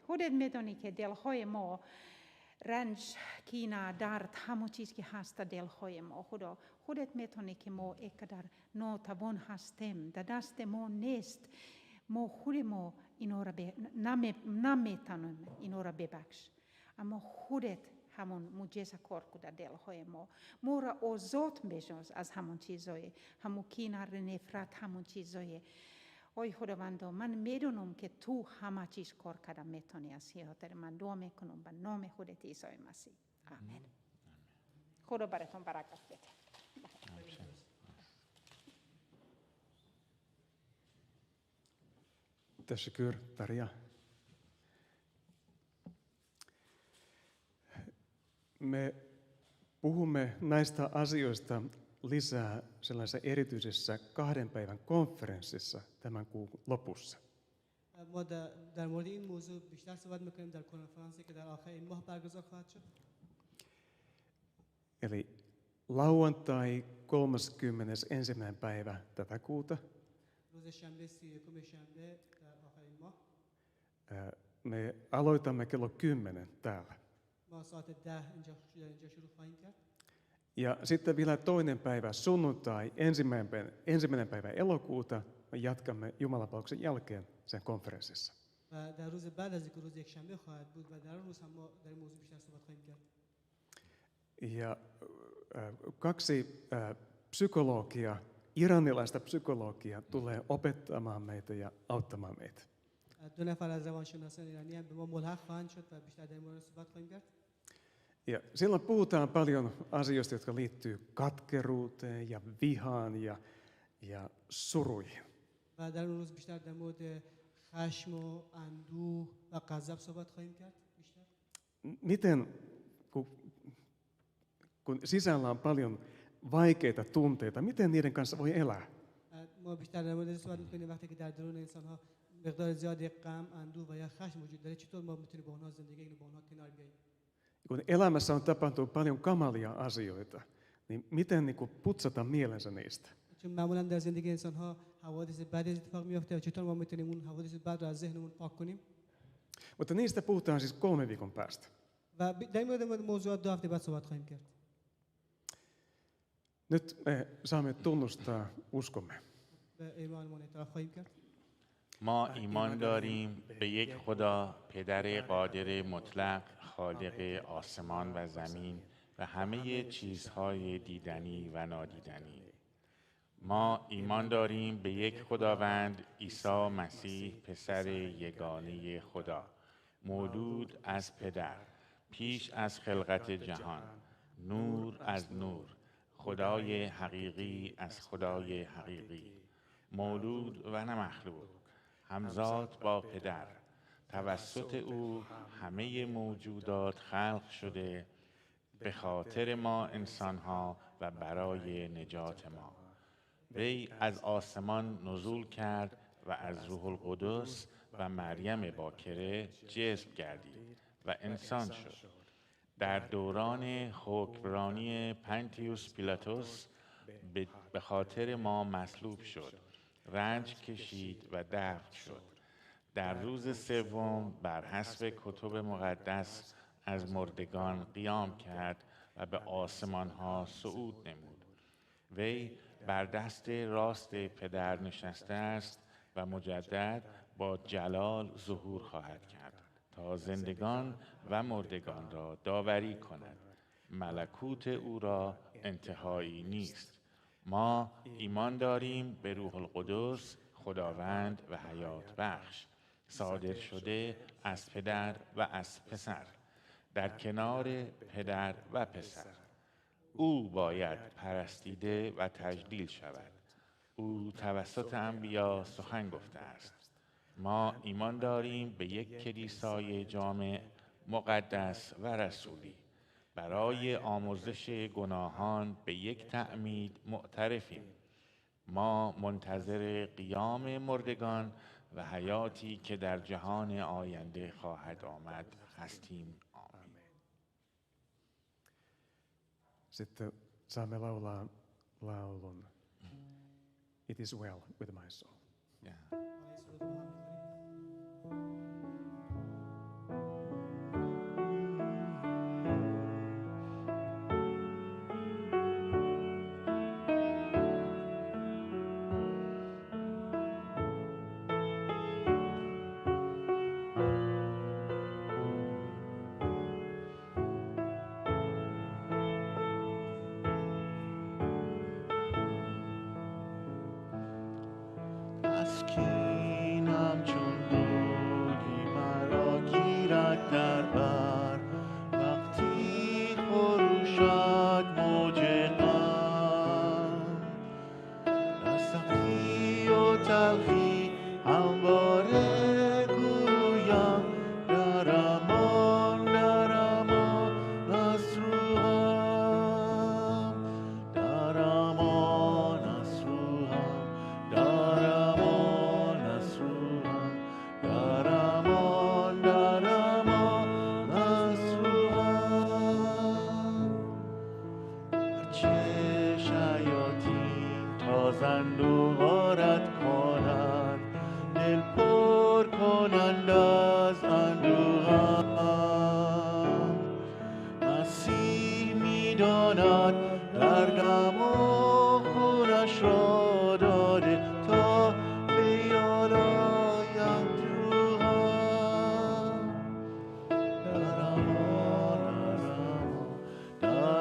[SPEAKER 2] خودت میدانی که دلهای ما رنج، کینه، درد، همون چیز که هست در دلهای ما. خودت میتونی که ما اینقدر ناتوان هستیم، در دست ما نیست. ما خود ما اینا را نمیتونیم اینا را ببخش. اما خودت همون معجزه کار کن در دلهای ما را آزاد بشون از همون چیزای، همون کینه، نفرت، همون چیزای. ای خداوندا، من میدونم که تو همه چیز کار کردن میتونی. از خاطر من دعا میکنم به نام خودت عیسی مسیح. آمین. خدا براتون برکت بده.
[SPEAKER 1] Teşekkür Tarja. Me puhumme näistä asioista lisää sellaisessa erityisessä 2 päivän konferenssissa tämän kuun lopussa.
[SPEAKER 3] ما در مورد این موضوع بیشتر صحبت میکنیم در کنفرانسی که در آخر این ماه برگزار خواهد شد.
[SPEAKER 1] Eli lauantai 31. päivä tätä kuuta.
[SPEAKER 3] روز شنبه 31 شنبه در آخر این ماه.
[SPEAKER 1] Me aloitamme kello 10 täällä.
[SPEAKER 3] ما ساعت 10 اینجا شروع خواهیم کرد.
[SPEAKER 1] Ja sitten vielä toinen päivä sunnuntai, 1. päivä elokuuta, me jatkamme Jumalanpalveluksen jälkeen sen konferenssissa.
[SPEAKER 3] و در روز بعد از اینکه روز یک شنبه خواهد بود و در روز هم ما در این موضوع بیشتر صحبت خواهیم کرد.
[SPEAKER 1] Ja 2 psykologia, iranilaista psykologia tulee opettamaan meitä ja auttamaan meitä.
[SPEAKER 3] 2 نفر از روانشناسان ایرانی هم به ما ملحق خواهند شد و بیشتر در این مورد صحبت خواهیم کرد.
[SPEAKER 1] Ja silloin puhutaan paljon asioista, jotka liittyy katkeruuteen ja vihaan ja suruihin.
[SPEAKER 3] و در اون روز بیشتر در مورد خشم و اندوه و غضب صحبت خواهیم کرد بیشتر.
[SPEAKER 1] Miten, kun sisällä on paljon vaikeita tunteita, miten niiden kanssa voi elää?
[SPEAKER 3] ما بیشتر در مورد صحبت می‌کنیم وقتی که در درون انسان‌ها مقدار زیادی غم، اندوه و یا خشم وجود داره، چطور ما می‌تونیم با اونها زندگی کنیم، با اونها کنار بیاییم.
[SPEAKER 1] Kun elämässä on tapahtunut paljon kamalia asioita, niin miten niin kuin putsata mielensä niistä?
[SPEAKER 3] چون معمولا در زندگی انسان‌ها حوادث بدی اتفاق میفته و چطور ما می‌تونیم اون حوادث بد رو از ذهنمون پاک کنیم.
[SPEAKER 1] Mutta niistä puhutaan siis 3 viikon päästä.
[SPEAKER 3] و در این مورد موضوعات 2 هفته بعد صحبت خواهیم کرد.
[SPEAKER 1] Nyt me saamme tunnustaa uskomme.
[SPEAKER 3] به ایمانمون اعتراف خواهیم کرد.
[SPEAKER 4] ما ایمان داریم به یک خدا پدر قادر مطلق، خالق آسمان و زمین و همه چیزهای دیدنی و نادیدنی. ما ایمان داریم به یک خداوند عیسی مسیح پسر یگانه خدا، مولود از پدر، پیش از خلقت جهان، نور از نور، خدای حقیقی از خدای حقیقی، مولود و نه مخلوق، همزاد با پدر، توسط او همه موجودات خلق شده، به خاطر ما انسانها و برای نجات ما. وی از آسمان نزول کرد و از روح القدس و مریم باکره جسم گردید و انسان شد. در دوران حکمرانی پنتیوس پیلاتوس به خاطر ما مصلوب شد، رنج کشید و دفن شد. در روز سوم بر حسب کتب مقدس از مردگان قیام کرد و به آسمانها صعود نمود. وی بر دست راست پدر نشسته است و مجدد با جلال ظهور خواهد کرد تا زندگان و مردگان را داوری کند. ملکوت او را انتهایی نیست. ما ایمان داریم به روح القدس، خداوند و حیات بخش، صادر شده از پدر و از پسر، در کنار پدر و پسر. او باید پرستیده و تجلیل شود. او توسط انبیا سخن گفته است. ما ایمان داریم به یک کلیسای جامع، مقدس و رسولی. برای آمرزش گناهان به یک تعمید معترفیم. ما منتظر قیام مردگان و حیاتی که در جهان آینده خواهد آمد هستیم. آمین.
[SPEAKER 1] Sitten saamme laulaa laulun It is well with my soul.
[SPEAKER 4] Yeah.
[SPEAKER 5] مسکینم چون دوری مرا گیرد در بر وقتی خروشد موج غم در سختی و تلخی همواره گویم در امان از روحم در امان از روحم در امان از روحم در امان از روحم هرچه شیاطین تازند و غارت کنند دل پر کنند از اندوهم مسیح می‌داند دردم و خونش را داده تا بیالایم روحم در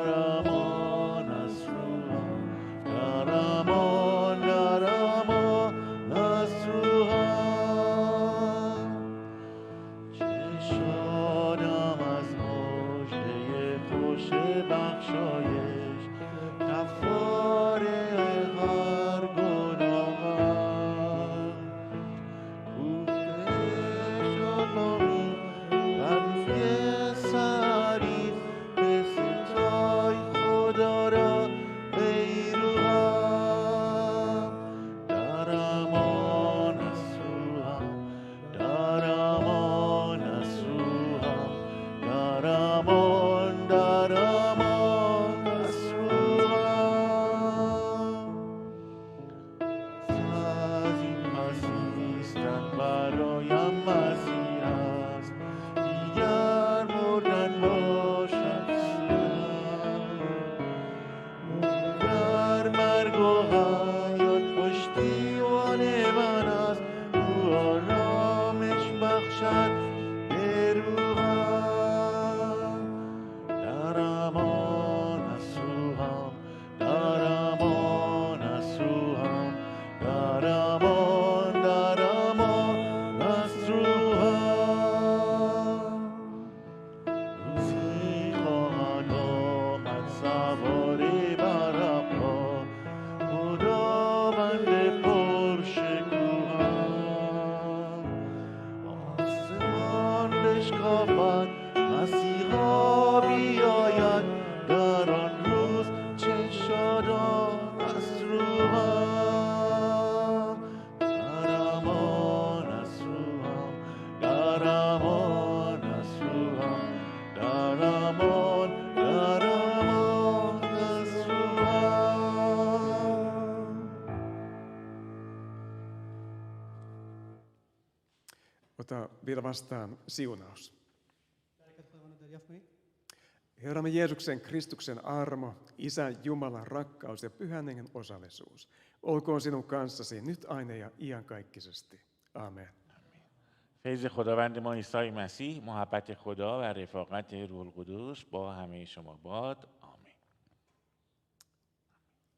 [SPEAKER 5] امان از روحم در امان از روحم چه شادم از مژده خوش بخشایش کفاره هر گناهم کوه شادامی بر روی سری بستای خدا را ای روحم در امان از روحم در امان از روحم در امان از روحم از این مسیحستن برایم مسیح است دیگر مردن باشد سویم در مرگ و حیات پشتیبان من است او آرامش بخشد به روحم در امان از روحم در امان از روحم در امان از روحم روزی خواهد آمد سواری بر ابرها خداوند پرشکوهم آسمان بشکافد مسیحا بیاید در آن روز چه شادان از روحم در امان از روحم در امان از روحم در امان از روحم
[SPEAKER 1] Ota vielä vastaan siunaus.
[SPEAKER 3] Berkat Jumalan dari Jafmani.
[SPEAKER 1] Herramme Jeesuksen Kristuksen armo, Isän Jumalan rakkaus ja Pyhän Hengen osallisuus. Olkoon sinun kanssasi nyt aina ja iankaikkisesti. Amen.
[SPEAKER 4] فیض خداوند ما عیسی مسیح، محبت خدا و رفاقت روح القدس با همه شما باد. آمین.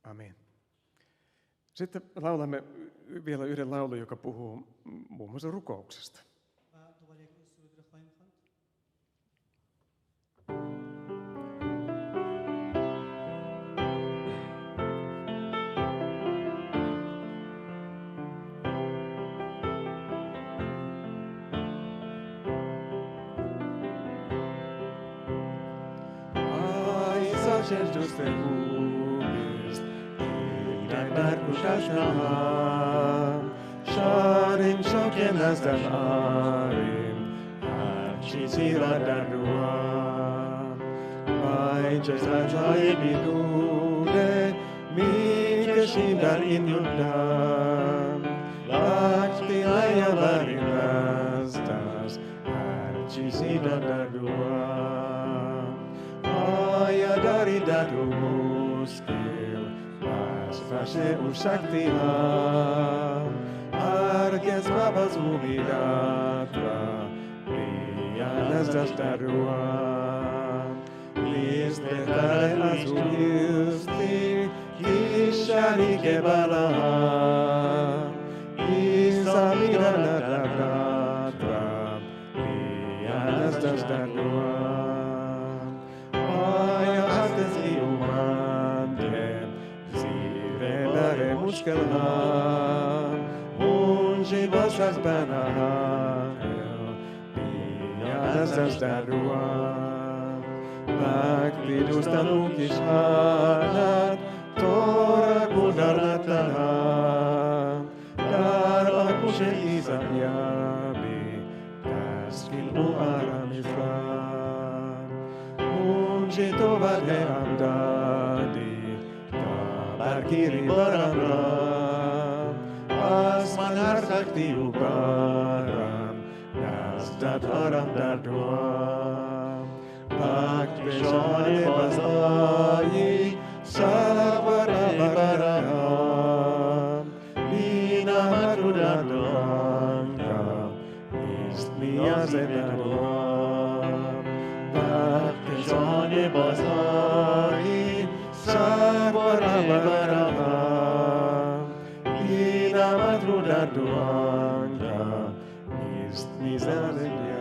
[SPEAKER 1] Amen. Sitten laulamme vielä yhden laulun, joka puhuu muun muassa rukouksesta.
[SPEAKER 5] Jesus te huvist, teidän
[SPEAKER 1] Berkushashnaham, Sharim Shoken Asdan Arim, Archizira Daruam, Vainches Rajai Bidude, Mikeshindar Inyundam, Lakti Aya Varinastas, Archizira Daruam, Aya Dari Daruskil, Vasvashe Ushaktiha, Arges Babas Umidatra, Lianas Daruam, Listare Azulisti, Kishari Kebalaha, Isamira Nadatra, Lianas Daruam, Aya Hastes Iumandem, Zirelare Mushkelham, Unji Vasas Banahel, Lianas Daruam, Bhakti Dustanukishhanat, Torah Gudarnataha, Dar Akushe Izamyabi, Taskil Uaramifram, Unji Tovad Heamdadi, Tabarkiri Baramram, Asman Arsakti Uparam, Nasdat Aram Darduam, Bhakt Vishane Basayi, Savarabaram, Lina Madhudaduam, Istmiya Zedaduam, Bhakt Vishane Basayi, Savarabaram, Lina Madhudaduam, Istmiya Zedaduam.